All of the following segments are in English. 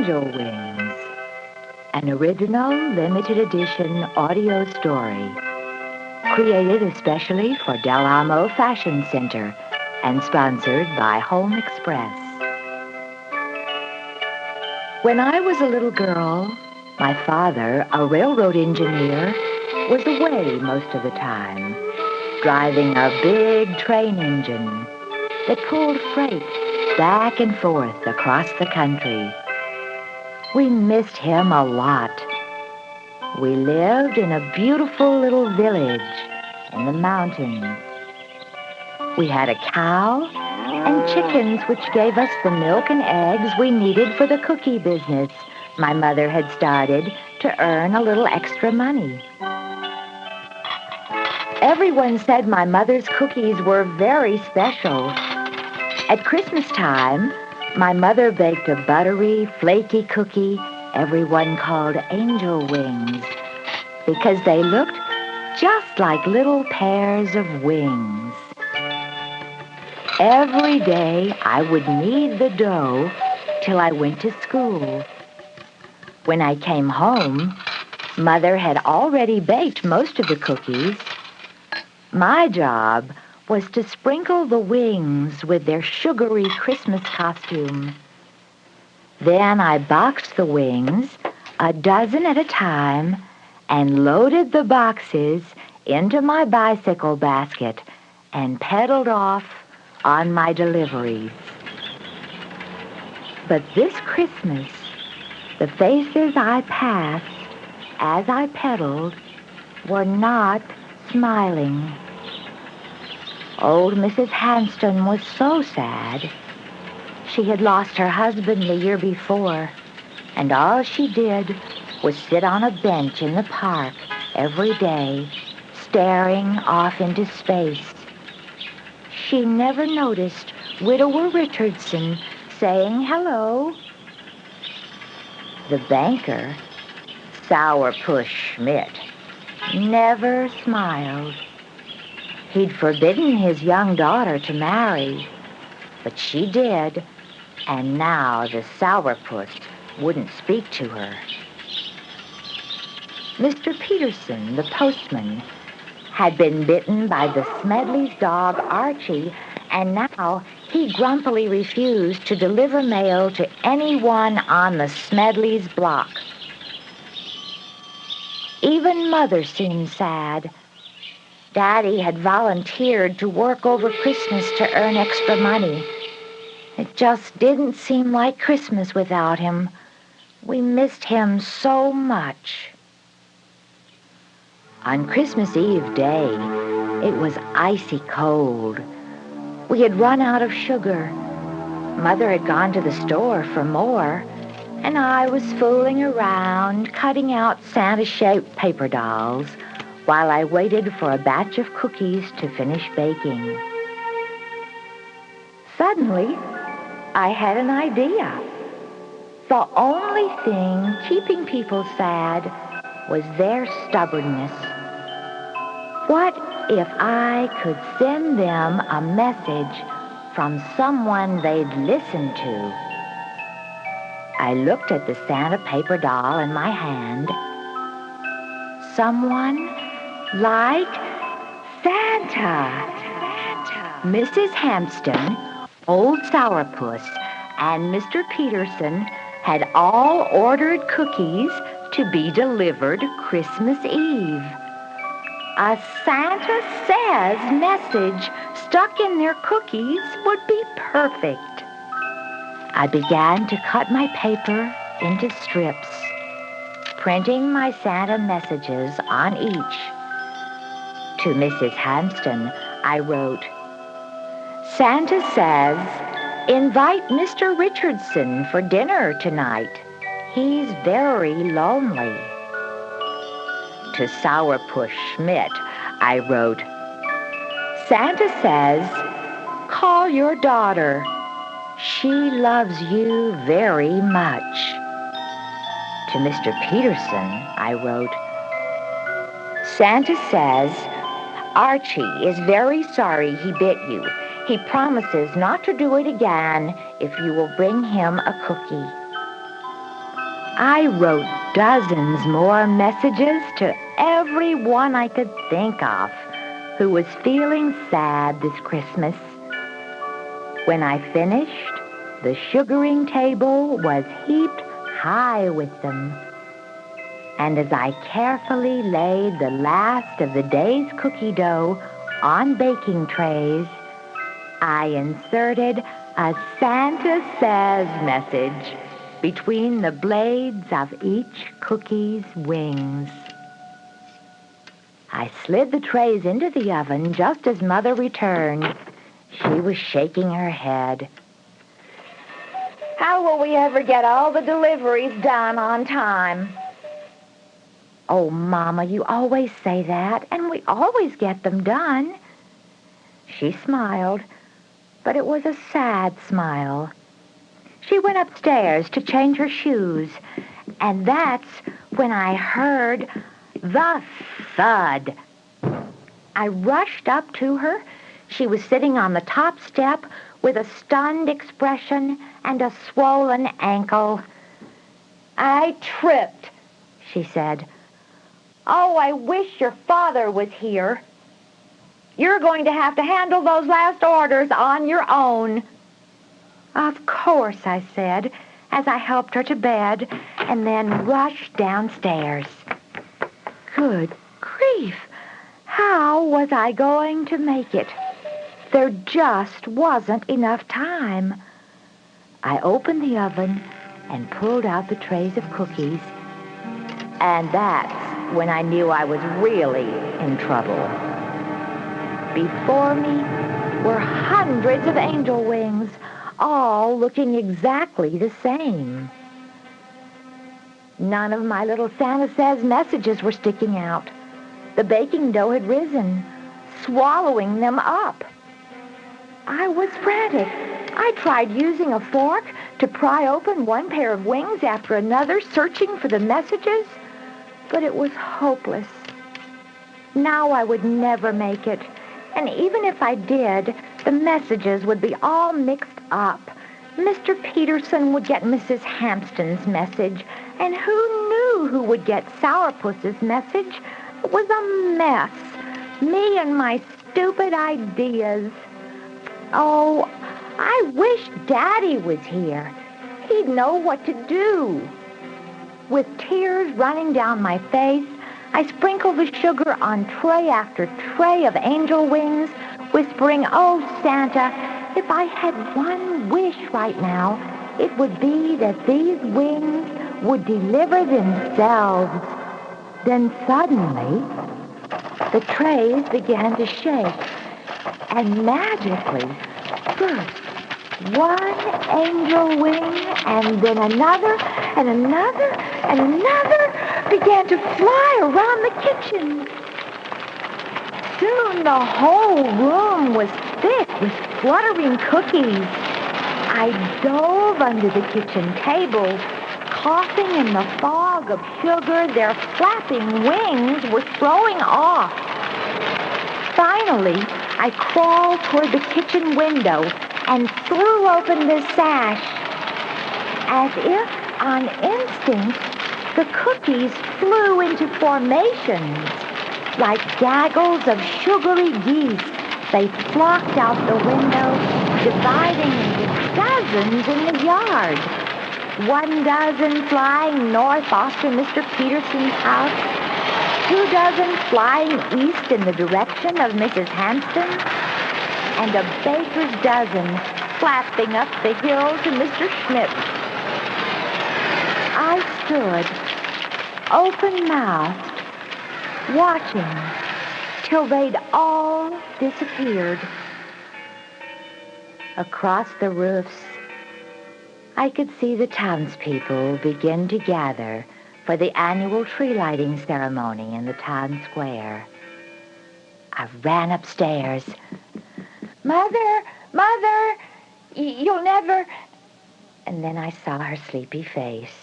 Angel Wings, an original limited edition audio story created especially for Del Amo Fashion Center and sponsored by Home Express. When I was a little girl, my father, a railroad engineer, was away most of the time, driving a big train engine that pulled freight back and forth across the country. We missed him a lot. We lived in a beautiful little village in the mountains. We had a cow and chickens which gave us the milk and eggs we needed for the cookie business my mother had started to earn a little extra money. Everyone said my mother's cookies were very special. At Christmas time, my mother baked a buttery, flaky cookie everyone called Angel Wings because they looked just like little pairs of wings. Every day I would knead the dough till I went to school. When I came home, Mother had already baked most of the cookies. My job was to sprinkle the wings with their sugary Christmas costume. Then I boxed the wings, a dozen at a time, and loaded the boxes into my bicycle basket and pedaled off on my deliveries. But this Christmas, the faces I passed as I pedaled were not smiling. Old Mrs. Hanston was so sad. She had lost her husband the year before, and all she did was sit on a bench in the park every day, staring off into space. She never noticed Widower Richardson saying hello. The banker, Sourpuss Schmidt, never smiled. He'd forbidden his young daughter to marry, but she did, and now the sourpuss wouldn't speak to her. Mr. Peterson, the postman, had been bitten by the Smedley's dog, Archie, and now he grumpily refused to deliver mail to anyone on the Smedley's block. Even Mother seemed sad. Daddy had volunteered to work over Christmas to earn extra money. It just didn't seem like Christmas without him. We missed him so much. On Christmas Eve day, it was icy cold. We had run out of sugar. Mother had gone to the store for more, and I was fooling around, cutting out Santa-shaped paper dolls while I waited for a batch of cookies to finish baking. Suddenly, I had an idea. The only thing keeping people sad was their stubbornness. What if I could send them a message from someone they'd listen to? I looked at the Santa paper doll in my hand. Someone like Santa. Mrs. Hampton, Old Sourpuss, and Mr. Peterson had all ordered cookies to be delivered Christmas Eve. A Santa Says message stuck in their cookies would be perfect. I began to cut my paper into strips, printing my Santa messages on each. To Mrs. Hampton, I wrote, Santa says, invite Mr. Richardson for dinner tonight. He's very lonely. To Sourpuss Schmidt, I wrote, Santa says, call your daughter. She loves you very much. To Mr. Peterson, I wrote, Santa says, Archie is very sorry he bit you. He promises not to do it again if you will bring him a cookie. I wrote dozens more messages to everyone I could think of who was feeling sad this Christmas. When I finished, the sugaring table was heaped high with them. And as I carefully laid the last of the day's cookie dough on baking trays, I inserted a Santa Says message between the blades of each cookie's wings. I slid the trays into the oven just as Mother returned. She was shaking her head. "How will we ever get all the deliveries done on time?" "Oh, Mama, you always say that, and we always get them done." She smiled, but it was a sad smile. She went upstairs to change her shoes, and that's when I heard the thud. I rushed up to her. She was sitting on the top step with a stunned expression and a swollen ankle. "I tripped," she said. "Oh, I wish your father was here. You're going to have to handle those last orders on your own." "Of course," I said, as I helped her to bed and then rushed downstairs. Good grief! How was I going to make it? There just wasn't enough time. I opened the oven and pulled out the trays of cookies, and that's when I knew I was really in trouble. Before me were hundreds of angel wings, all looking exactly the same. None of my little Santa Says messages were sticking out. The baking dough had risen, swallowing them up. I was frantic. I tried using a fork to pry open one pair of wings after another, searching for the messages, but it was hopeless. Now I would never make it, and even if I did, the messages would be all mixed up. Mr. Peterson would get Mrs. Hampston's message, and who knew who would get Sourpuss's message? It was a mess. Me and my stupid ideas. Oh, I wish Daddy was here. He'd know what to do. With tears running down my face, I sprinkled the sugar on tray after tray of angel wings, whispering, "Oh, Santa, if I had one wish right now, it would be that these wings would deliver themselves." Then suddenly, the trays began to shake, and magically, first one angel wing, and then another, and another, and another began to fly around the kitchen. Soon the whole room was thick with fluttering cookies. I dove under the kitchen table. Coughing in the fog of sugar, their flapping wings were throwing off. Finally, I crawled toward the kitchen window and threw open the sash. As if on instinct, the cookies flew into formations. Like gaggles of sugary geese, they flocked out the window, dividing into dozens in the yard. 1 dozen flying north off to Mr. Peterson's house, 2 dozen flying east in the direction of Mrs. Hampton, and a baker's dozen flapping up the hill to Mr. Schmidt's. I stood, open-mouthed, watching till they'd all disappeared. Across the roofs, I could see the townspeople begin to gather for the annual tree lighting ceremony in the town square. I ran upstairs. "Mother, Mother, you'll never..." And then I saw her sleepy face.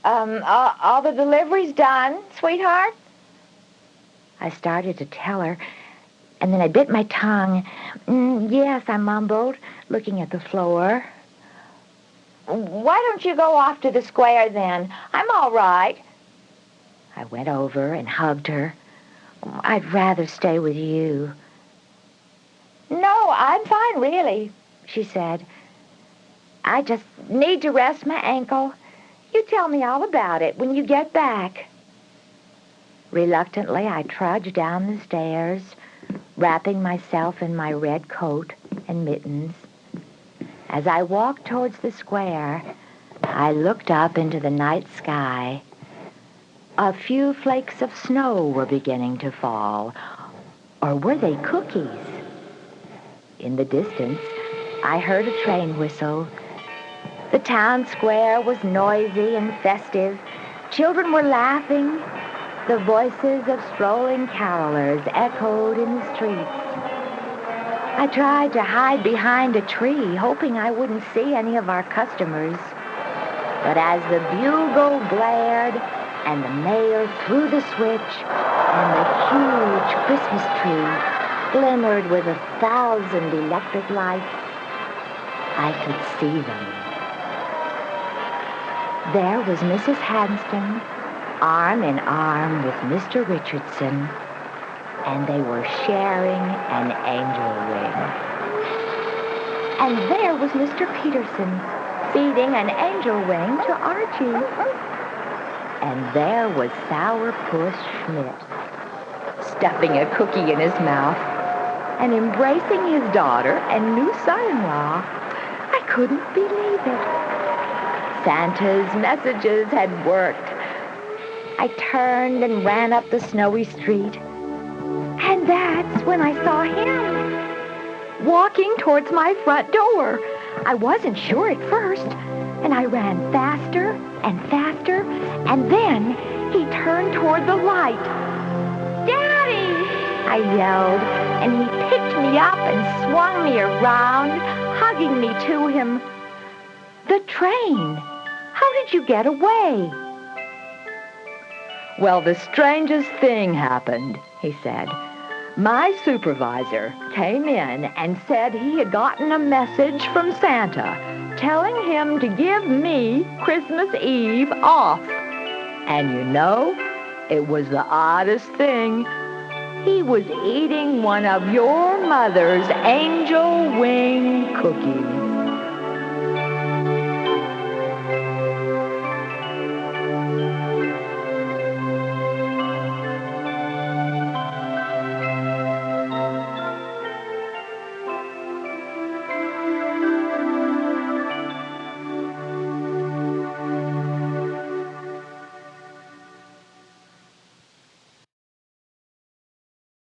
All the deliveries done, sweetheart?" I started to tell her, and then I bit my tongue. "Yes," I mumbled, looking at the floor. Why don't you go off to the square then? I'm all right. I went over and hugged her. I'd rather stay with you. No, I'm fine, really, she said. I just need to rest my ankle. You tell me all about it when you get back. Reluctantly, I trudged down the stairs, wrapping myself in my red coat and mittens. As I walked towards the square, I looked up into the night sky. A few flakes of snow were beginning to fall. Or were they cookies? In the distance, I heard a train whistle. The town square was noisy and festive. Children were laughing. The voices of strolling carolers echoed in the streets. I tried to hide behind a tree, hoping I wouldn't see any of our customers. But as the bugle blared and the mayor threw the switch and the huge Christmas tree glimmered with 1,000 electric lights, I could see them. There was Mrs. Hanston, arm in arm with Mr. Richardson, and they were sharing an angel wing. And there was Mr. Peterson, feeding an angel wing to Archie. And there was Sourpuss Schmidt, stuffing a cookie in his mouth and embracing his daughter and new son-in-law. I couldn't believe it. Santa's messages had worked. I turned and ran up the snowy street. And that's when I saw him, walking towards my front door. I wasn't sure at first, and I ran faster and faster, and then he turned toward the light. "Daddy!" I yelled, and he picked me up and swung me around, hugging me to him. "The train! How did you get away?" "Well, the strangest thing happened," he said. "My supervisor came in and said he had gotten a message from Santa telling him to give me Christmas Eve off. And you know, it was the oddest thing. He was eating one of your mother's angel wing cookies."